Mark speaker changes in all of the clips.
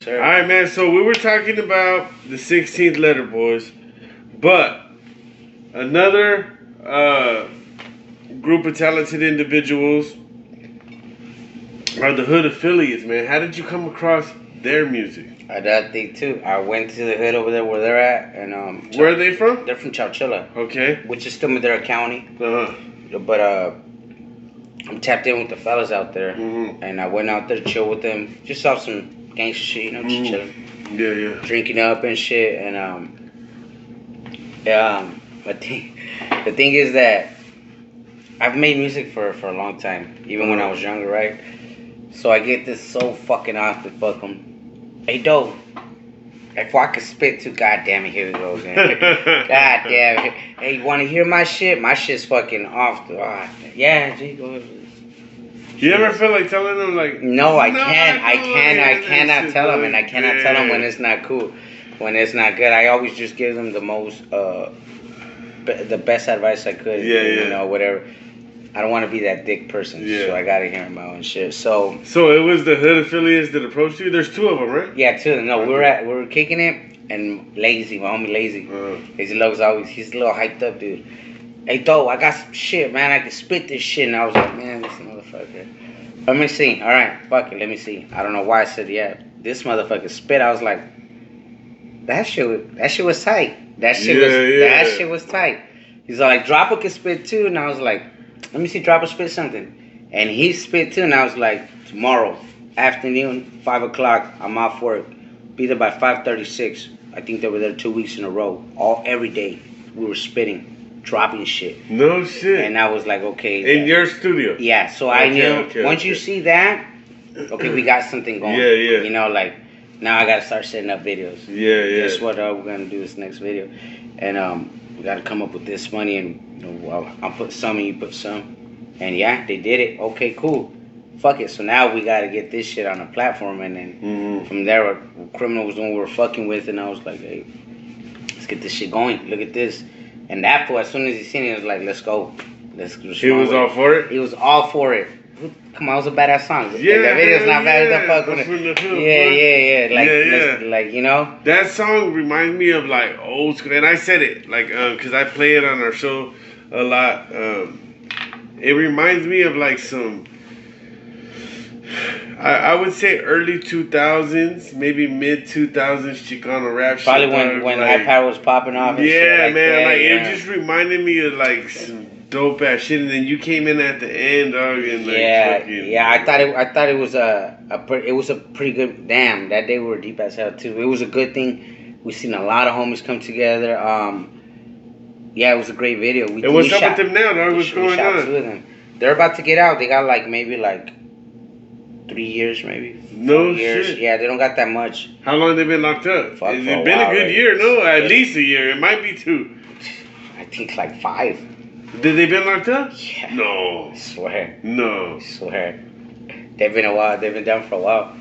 Speaker 1: All right, man. So we were talking about the 16th letter, boys, but another group of talented individuals are the Hood Affiliates, man. How did you come across their music?
Speaker 2: I think too. I went to the hood over there where they're at, and
Speaker 1: where are they from?
Speaker 2: They're from Chowchilla.
Speaker 1: Okay.
Speaker 2: Which is still Madera County.
Speaker 1: Uh-huh.
Speaker 2: But I'm tapped in with the fellas out there, and I went out there to chill with them, just off some gangster shit, you know, just chilling.
Speaker 1: Yeah.
Speaker 2: Drinking up and shit, and but the thing is that I've made music for a long time, even when I was younger, right? So I get this so fucking often, fuck them. Hey, Doh, if I could spit too, goddamn it, here we go again. Goddamn it. Hey, you want to hear my shit? My shit's fucking off. Yeah, G, go ahead.
Speaker 1: You ever feel like telling them, like...
Speaker 2: No, I cannot tell them, and I cannot tell them when it's not cool, when it's not good. I always just give them the most, the best advice I could. You know, whatever. I don't want to be that dick person, so I gotta hear my own shit. So
Speaker 1: it was the Hood Affiliates that approached you. There's two of them, right?
Speaker 2: Yeah, two of them. No, we were kicking it, and Lazy, my homie Lazy, Lazy Love's he's a little hyped up dude. Hey, Doe, I got some shit, man. I can spit this shit, and I was like, man, this motherfucker. Let me see. All right, fuck it. Let me see. I don't know why I said this motherfucker spit. I was like, that shit was tight. That shit was tight. He's like, Dropper can spit too, and I was like, let me see Dropper spit something. And he spit too, and I was like, tomorrow afternoon, 5 o'clock, I'm off work. Be there by 5:36. I think they were there 2 weeks in a row. Every day we were spitting, dropping shit.
Speaker 1: No shit.
Speaker 2: And I was like, okay.
Speaker 1: In your studio?
Speaker 2: Yeah, so I knew once you see that, okay, we got something going.
Speaker 1: Yeah.
Speaker 2: You know, like, now I gotta start setting up videos.
Speaker 1: Yeah.
Speaker 2: That's what we're gonna do this next video. And we gotta come up with this money, and I'll put some and you put some. And yeah, they did it. Okay, cool. Fuck it. So now we gotta get this shit on a platform, and then from there, Criminal was the one we were fucking with, and I was like, hey, let's get this shit going. Look at this. And that fool, as soon as he seen it, he was like, let's go.
Speaker 1: He was all for it?
Speaker 2: He was all for it. Come on, it was a badass song. Yeah, that video's not bad as the fuck with it. Yeah. Like, you know?
Speaker 1: That song reminds me of, like, old school. And I said it, like, because I play it on our show a lot. It reminds me of, like, some... I would say early 2000s, maybe mid 2000s Chicano rap shit.
Speaker 2: Probably when like, iPad was popping off. And shit like
Speaker 1: man.
Speaker 2: That,
Speaker 1: it just reminded me of, like, some dope ass shit, and then you came in at the end, dog, and like
Speaker 2: I thought it was a pretty good. Damn, that day we were deep as hell too. It was a good thing. We seen a lot of homies come together. It was a great video.
Speaker 1: What's up with them now, dog? What's going on?
Speaker 2: Two of them. They're about to get out. They got maybe 3 years, maybe.
Speaker 1: No
Speaker 2: years.
Speaker 1: Shit.
Speaker 2: Yeah, they don't got that much.
Speaker 1: How long they been locked up? It's been a good year. No, at least a year. It might be 2.
Speaker 2: I think 5.
Speaker 1: Did they been locked up?
Speaker 2: Yeah.
Speaker 1: No.
Speaker 2: I swear.
Speaker 1: No.
Speaker 2: I swear. They've been a while. They've been down for a while.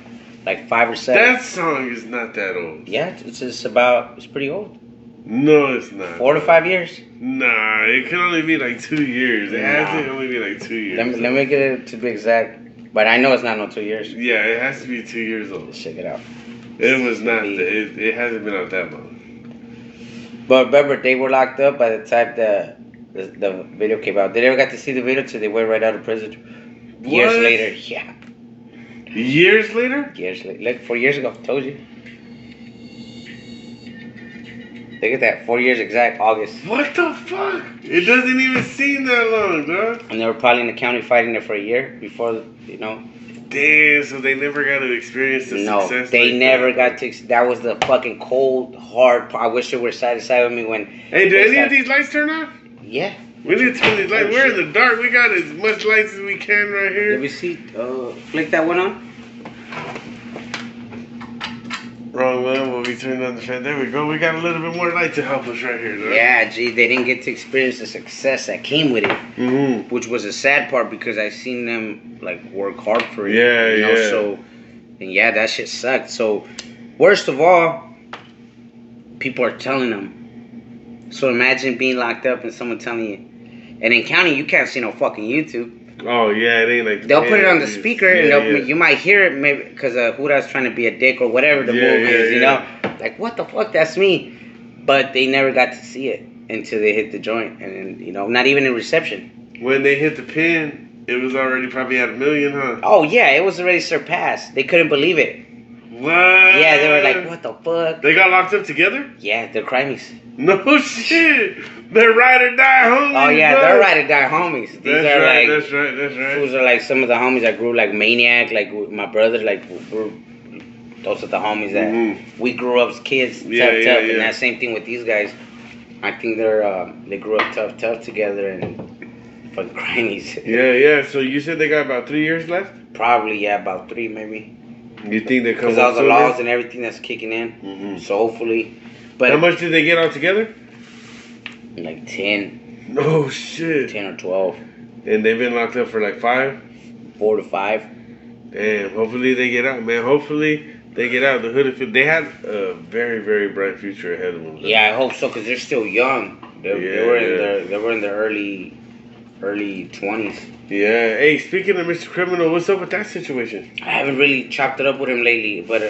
Speaker 2: 5 or 7.
Speaker 1: That song is not that old.
Speaker 2: Yeah, it's pretty old.
Speaker 1: No, it's not.
Speaker 2: 4 to 5 years?
Speaker 1: Nah, it can only be 2 years. It has to only be 2 years.
Speaker 2: Let me get it to be exact. But I know it's not 2 years.
Speaker 1: Yeah, it has to be 2 years old.
Speaker 2: Let's check it out.
Speaker 1: It was not. It hasn't been out that long.
Speaker 2: But remember, they were locked up by the time the video came out. They never got to see the video till they went right out of prison.
Speaker 1: What?
Speaker 2: Years later, yeah.
Speaker 1: Years later?
Speaker 2: Years later. 4 years ago, told you. Look at that, 4 years exact, August.
Speaker 1: What the fuck? It doesn't even seem that long, dog.
Speaker 2: And they were probably in the county fighting there for a year before,
Speaker 1: Damn, so they never got to experience the success.
Speaker 2: No, they never got to. That was the fucking cold, hard part. I wish they were side to side with me when...
Speaker 1: Hey, do any of these lights turn off?
Speaker 2: Yeah.
Speaker 1: We need to turn these lights. We're in the dark. We got as much lights as we can right here.
Speaker 2: Let me see. Flick that one on.
Speaker 1: Wrong one. Well, we turned on the fan. There we go. We got a little bit more light to help us right here, though.
Speaker 2: Yeah, gee, they didn't get to experience the success that came with it, which was a sad part because I seen them work hard for it.
Speaker 1: Yeah.
Speaker 2: So, and that shit sucked. So, worst of all, people are telling them. So imagine being locked up and someone telling you. And in county, you can't see no fucking YouTube.
Speaker 1: Oh yeah, it ain't like
Speaker 2: they'll put it on the speaker and
Speaker 1: you
Speaker 2: you might hear it maybe because Huda's trying to be a dick or whatever the move is, you know? Like, what the fuck, that's me. But they never got to see it until they hit the joint and, you know, not even in reception.
Speaker 1: When they hit the pin, it was already probably at 1 million, huh?
Speaker 2: Oh yeah, it was already surpassed. They couldn't believe it.
Speaker 1: What?
Speaker 2: Yeah, they were like, what the fuck?
Speaker 1: They got locked up together?
Speaker 2: Yeah, they're crimies.
Speaker 1: No shit. They're ride or die homies.
Speaker 2: Oh yeah,
Speaker 1: bro.
Speaker 2: they're ride or die homies. These
Speaker 1: That's right.
Speaker 2: Those are like some of the homies that grew like Maniac, like my brother, like those are the homies that we grew up as kids, tough, and that same thing with these guys. I think they grew up tough together and fucking crimies.
Speaker 1: Yeah. So you said they got about 3 years left?
Speaker 2: Probably, yeah, about 3 maybe.
Speaker 1: You think they come?
Speaker 2: Because all the laws and everything that's kicking in.
Speaker 1: Mm-hmm.
Speaker 2: So hopefully, but
Speaker 1: how much did they get all together?
Speaker 2: Like 10.
Speaker 1: No shit.
Speaker 2: 10 or 12.
Speaker 1: And they've been locked up for like
Speaker 2: 4 to 5.
Speaker 1: Damn. Hopefully they get out, man. Hopefully they get out. The hood. They had a very, very bright future ahead of them.
Speaker 2: Yeah, I hope so because they're still young. They were in their early 20s.
Speaker 1: Yeah. Hey, speaking of Mr. Criminal, what's up with that situation?
Speaker 2: I haven't really chopped it up with him lately, but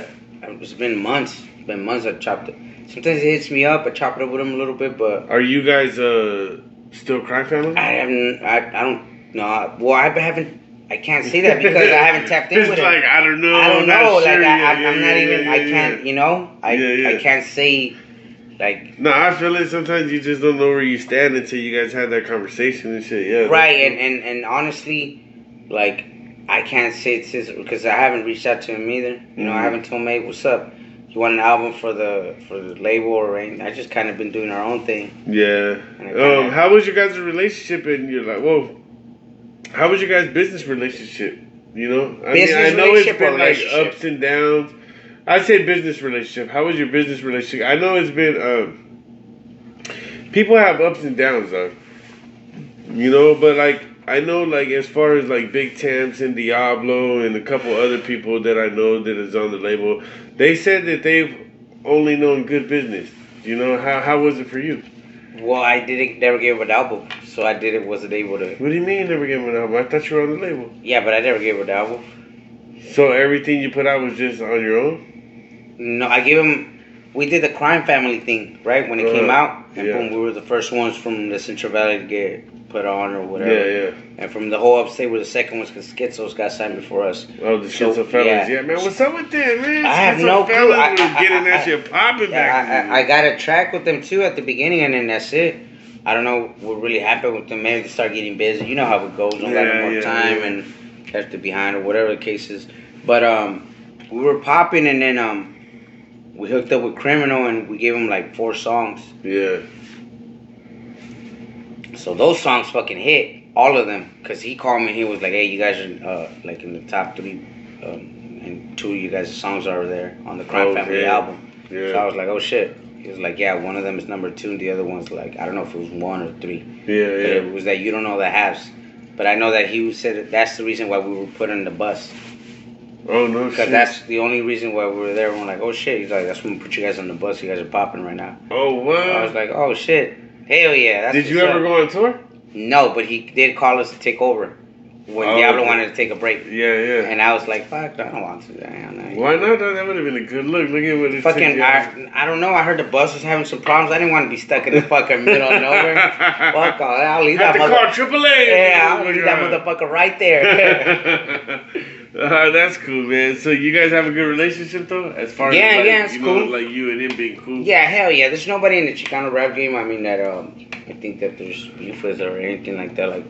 Speaker 2: it's been months. It's been months I chopped it. Sometimes he hits me up. I chop it up with him a little bit, but
Speaker 1: are you guys still crime family?
Speaker 2: I don't know. Well, I haven't. I can't say that because I haven't tapped in with him.
Speaker 1: Like I don't know.
Speaker 2: I'm not even.
Speaker 1: Yeah,
Speaker 2: I can't. You know. I can't say. Like.
Speaker 1: No, I feel it. Sometimes you just don't know where you stand until you guys have that conversation and shit. Yeah.
Speaker 2: Right, and honestly, like I can't say it's his because I haven't reached out to him either. You know, I haven't told him, hey, what's up? You want an album for the label or anything? I just kind of been doing our own thing.
Speaker 1: Yeah. How was your guys' relationship? And you're like, whoa. How was your guys' business relationship? You know, I know it's been like ups and downs. I'd say business relationship. How was your business relationship? I know it's been people have ups and downs though. You know, but like I know like as far as like Big Temps and Diablo and a couple other people that I know that is on the label, they said that they've only known good business. You know, how was it for you?
Speaker 2: Well, I never gave him an album, so wasn't able to.
Speaker 1: What do you mean never gave him an album? I thought you were on the label.
Speaker 2: Yeah, but I never gave him an album.
Speaker 1: So everything you put out was just on your own?
Speaker 2: No, I gave him. We did the Crime Family thing, right? When it came out, and boom, we were the first ones from the Central Valley to get put on or whatever.
Speaker 1: Yeah.
Speaker 2: And from the whole upstate, we're the second ones because Schizos got signed before us.
Speaker 1: Oh, the Schizo fellas. Yeah, man. What's up with that, man?
Speaker 2: I have no clue.
Speaker 1: Getting that shit popping back.
Speaker 2: I got a track with them too at the beginning, and then that's it. I don't know what really happened with them. Maybe they start getting busy. You know how it goes. Don't got no more time and left it behind or whatever the case is. But we were popping, and then we hooked up with Criminal, and we gave him like 4 songs.
Speaker 1: Yeah.
Speaker 2: So those songs fucking hit, all of them. Because he called me and he was like, hey, you guys are like in the top 3. And 2 of you guys' songs are there on the Crime Family album. Yeah. So I was like, oh shit. He was like, yeah, one of them is number 2 and the other one's like, I don't know if it was 1 or 3.
Speaker 1: Yeah.
Speaker 2: But it was that You Don't Know the Halves. But I know that he said that's the reason why we were put on the bus.
Speaker 1: Oh, no shit.
Speaker 2: Because that's the only reason why we were there. We're like, oh shit. He's like, that's when we put you guys on the bus. You guys are popping right now.
Speaker 1: Oh, what?
Speaker 2: I was like, oh shit. Hell yeah.
Speaker 1: Did you ever go on tour?
Speaker 2: No, but he did call us to take over when Diablo wanted to take a break.
Speaker 1: Yeah.
Speaker 2: And I was like, fuck, I don't want to.
Speaker 1: Why not? That would have been a good look. Look at what it's
Speaker 2: fucking. I don't know. I heard the bus was having some problems. I didn't want to be stuck in the fucking middle of nowhere. Fuck all that. I'll leave that
Speaker 1: motherfucker. Call AAA.
Speaker 2: Yeah, I'll leave that motherfucker right there.
Speaker 1: That's cool, man. So you guys have a good relationship though, as far as
Speaker 2: it's cool.
Speaker 1: Like you and him being cool.
Speaker 2: Yeah, hell yeah. There's nobody in the Chicano rap game. I mean that I think that there's beef with or anything like that. Like,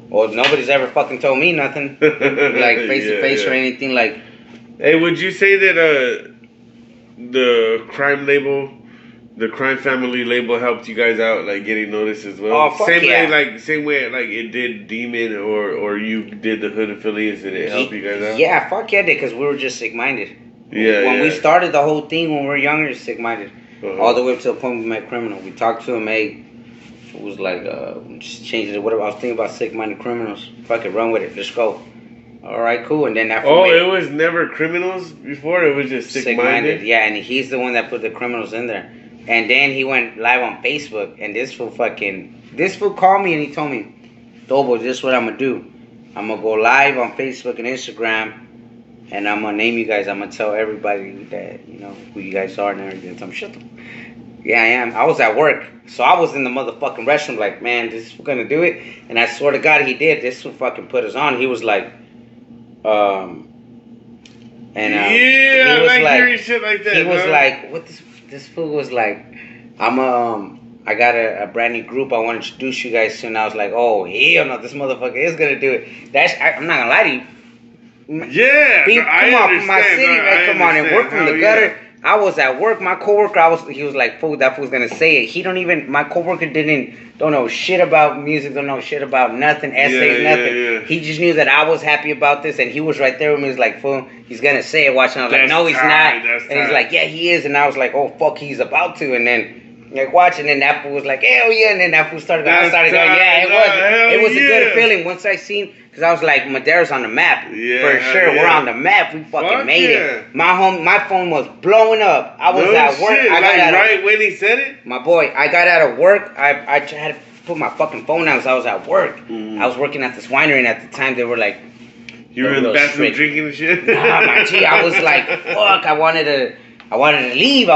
Speaker 2: well, nobody's ever fucking told me nothing, like face to face or anything. Like,
Speaker 1: hey, would you say that the crime label, the Crime Family label, helped you guys out, like getting noticed as well?
Speaker 2: Oh, fuck
Speaker 1: same way like it did Demon or you did the Hood Affiliates. Did it help you guys out?
Speaker 2: Yeah, fuck yeah, because we were just sick-minded. When we started the whole thing when we were younger, sick-minded, all the way up to the point we met Criminal. We talked to him, hey. It was like, just changing it. Whatever. I was thinking about sick-minded criminals. Fucking run with it. Let's go. All right, cool. And then after.
Speaker 1: Oh, it was never criminals before. It was just sick-minded.
Speaker 2: Yeah, and he's the one that put the criminals in there. And then he went live on Facebook, and this fool called me and he told me, DohBoi, this is what I'm gonna do. I'm gonna go live on Facebook and Instagram, and I'm gonna name you guys. I'm gonna tell everybody that you know who you guys are and everything. So I'm shut the. Yeah, I am. I was at work, so I was in the motherfucking restroom. Like, man, this is gonna do it. And I swear to God, he did. This will fucking put us on. He was like, and
Speaker 1: yeah,
Speaker 2: he was
Speaker 1: I
Speaker 2: like,
Speaker 1: hearing shit like that.
Speaker 2: he was like, what this fool was like, I got a brand new group. I want to introduce you guys to. And I was like, oh hell no, this motherfucker is gonna do it. I'm not gonna lie to you.
Speaker 1: Yeah,
Speaker 2: come on from my city, man. Come on, and work from the gutter.
Speaker 1: Yeah.
Speaker 2: I was at work. My coworker, he was like, fool, that fool's gonna say it. He don't even. My coworker don't know shit about music. Don't know shit about nothing. Essays, nothing.
Speaker 1: Yeah.
Speaker 2: He just knew that I was happy about this, and he was right there with me. He was like, fool, he's gonna say it. Watching, I was like, no, he's not. And he's like, yeah, he is. And I was like, oh fuck, he's about to. And then. Like watching, and that fool was like, hell yeah, and then that fool started going, yeah, it was a good feeling once I seen, because I was like, Madera's on the map, for sure, we're on the map, we fucking made it. My phone was blowing up, I was at work,
Speaker 1: I got right when he said it?
Speaker 2: My boy, I got out of work, I had to put my fucking phone down because I was at work, I was working at this winery, and at the time they were like,
Speaker 1: you were in the bathroom drinking and shit?
Speaker 2: Nah, my G, I was like, fuck, I wanted to leave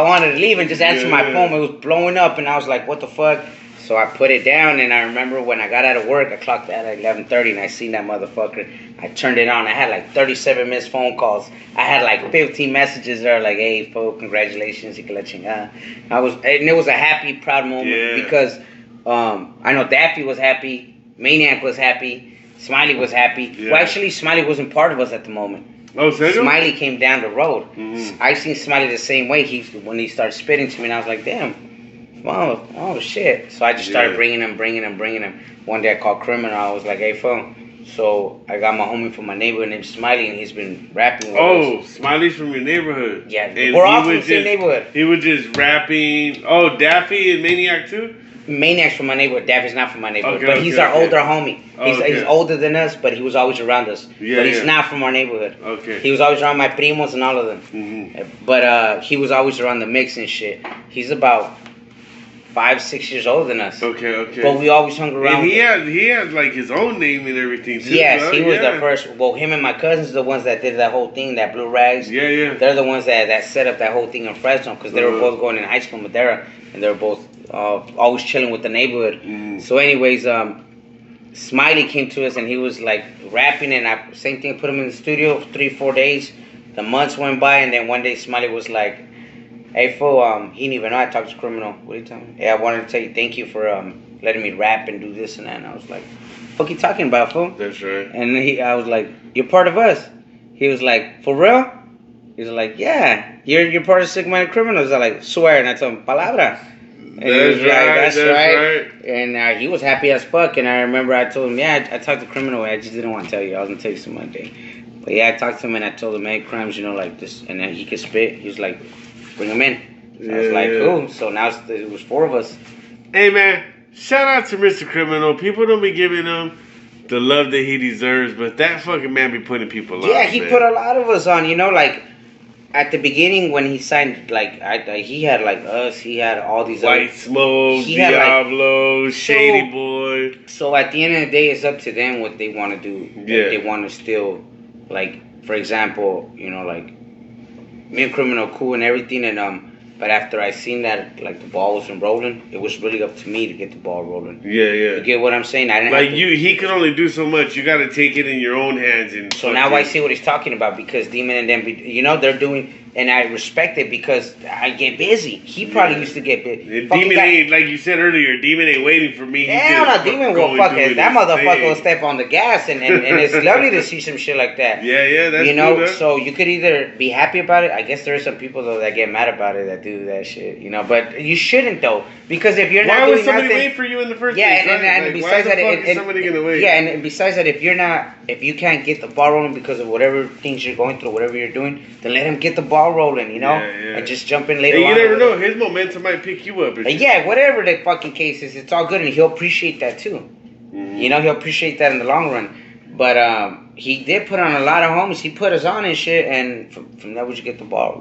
Speaker 2: and just answer my phone. It was blowing up, and I was like, what the fuck? So I put it down, and I remember when I got out of work, I clocked out at 11:30, and I seen that motherfucker. I turned it on. I had like 37 missed phone calls. I had like 15 messages there, like, hey, fo, congratulations, y que la chingada. And it was a happy, proud moment because I know Daffy was happy, Maniac was happy, Smiley was happy. Yeah. Well, actually, Smiley wasn't part of us at the moment.
Speaker 1: Oh, serio?
Speaker 2: Smiley came down the road. I seen Smiley the same way. When he started spitting to me, and I was like, damn, oh shit. So I just started bringing him. One day I called Criminal. I was like, hey, phone. So I got my homie from my neighborhood named Smiley, and he's been rapping with us.
Speaker 1: Smiley's from your neighborhood.
Speaker 2: Yeah, and we're all from the same neighborhood.
Speaker 1: He was just rapping. Oh, Daffy and Maniac too?
Speaker 2: Maniac's from my neighborhood. Daffy's not from my neighborhood, but he's our older homie. He's older than us, but he was always around us. But he's not from our neighborhood.
Speaker 1: Okay.
Speaker 2: He was always around my primos and all of them. But he was always around the mix and shit. He's about 5-6 years older than us. Okay. But we always hung around.
Speaker 1: And he had like his own name and everything too.
Speaker 2: Yes, he was the first. Well, him and my cousins are the ones that did that whole thing, that Blue Rags. Yeah. They're the ones that set up that whole thing in Fresno, because they were both going in high school in Madera, and they were both always chilling with the neighborhood. So anyways, Smiley came to us, and he was like rapping, and same thing, put him in the studio 3-4 days. The months went by, and then one day Smiley was like, hey fool, he didn't even know I talked to Criminal. What are you telling me? Yeah, I wanted to tell you thank you for letting me rap and do this and that. And I was like, fuck you talking about, fool?
Speaker 1: That's right.
Speaker 2: And I was like, you're part of us. He was like, for real? He was like, yeah, you're part of Sick-Minded Criminals. I like, swear. And I told him, palabra. And he was like, that's right. And he was happy as fuck. And I remember I told him, yeah, I talked to Criminal. I just didn't want to tell you. I was going to tell you some Monday. But yeah, I talked to him, and I told him, hey, Crimes, you know, like this. And then he could spit. He was like, bring him in. So I was like, cool. So now it was 4 of us.
Speaker 1: Hey, man, shout out to Mr. Criminal. People don't be giving him the love that he deserves, but that fucking man be putting people on.
Speaker 2: Yeah, he put a lot of us on, you know, like, at the beginning when he signed, like, he had, like, us, he had all these
Speaker 1: White Smoke, Diablo, Shady Boy.
Speaker 2: So at the end of the day, it's up to them what they want to do.
Speaker 1: Yeah.
Speaker 2: If they want to still, like, for example, you know, like, me and Criminal cool and everything, and but after I seen that, like, the ball wasn't rolling, it was really up to me to get the ball rolling.
Speaker 1: Yeah.
Speaker 2: You get what I'm saying? I didn't
Speaker 1: like he could only do so much. You got to take it in your own hands. And
Speaker 2: so now I see what he's talking about, because Demon and them, you know, they're doing, and I respect it because I get busy. He probably used to get busy.
Speaker 1: Demon ain't, like you said earlier, Demon ain't waiting for me.
Speaker 2: Hell no, Demon will fucking, that motherfucker will step on the gas, and it's lovely to see some shit like that.
Speaker 1: Yeah, that's
Speaker 2: you know,
Speaker 1: cool,
Speaker 2: so you could either be happy about it. I guess there are some people, though, that get mad about it, that do that shit, you know, but you shouldn't, though, because if you're not doing nothing... Why would somebody
Speaker 1: wait for you in the first place?
Speaker 2: Yeah, and besides that...
Speaker 1: Why the fuck is somebody gonna wait?
Speaker 2: Yeah, and besides that, if you can't get the ball rolling because of whatever things you're going through, whatever you're doing, then let him get the ball rolling, you know?
Speaker 1: Yeah.
Speaker 2: And just jump in later on.
Speaker 1: You never know. His momentum might pick you up.
Speaker 2: Yeah, whatever the fucking case is, it's all good, and he'll appreciate that too. You know, he'll appreciate that in the long run. But he did put on a lot of homies. He put us on and shit, and from that we should get the ball.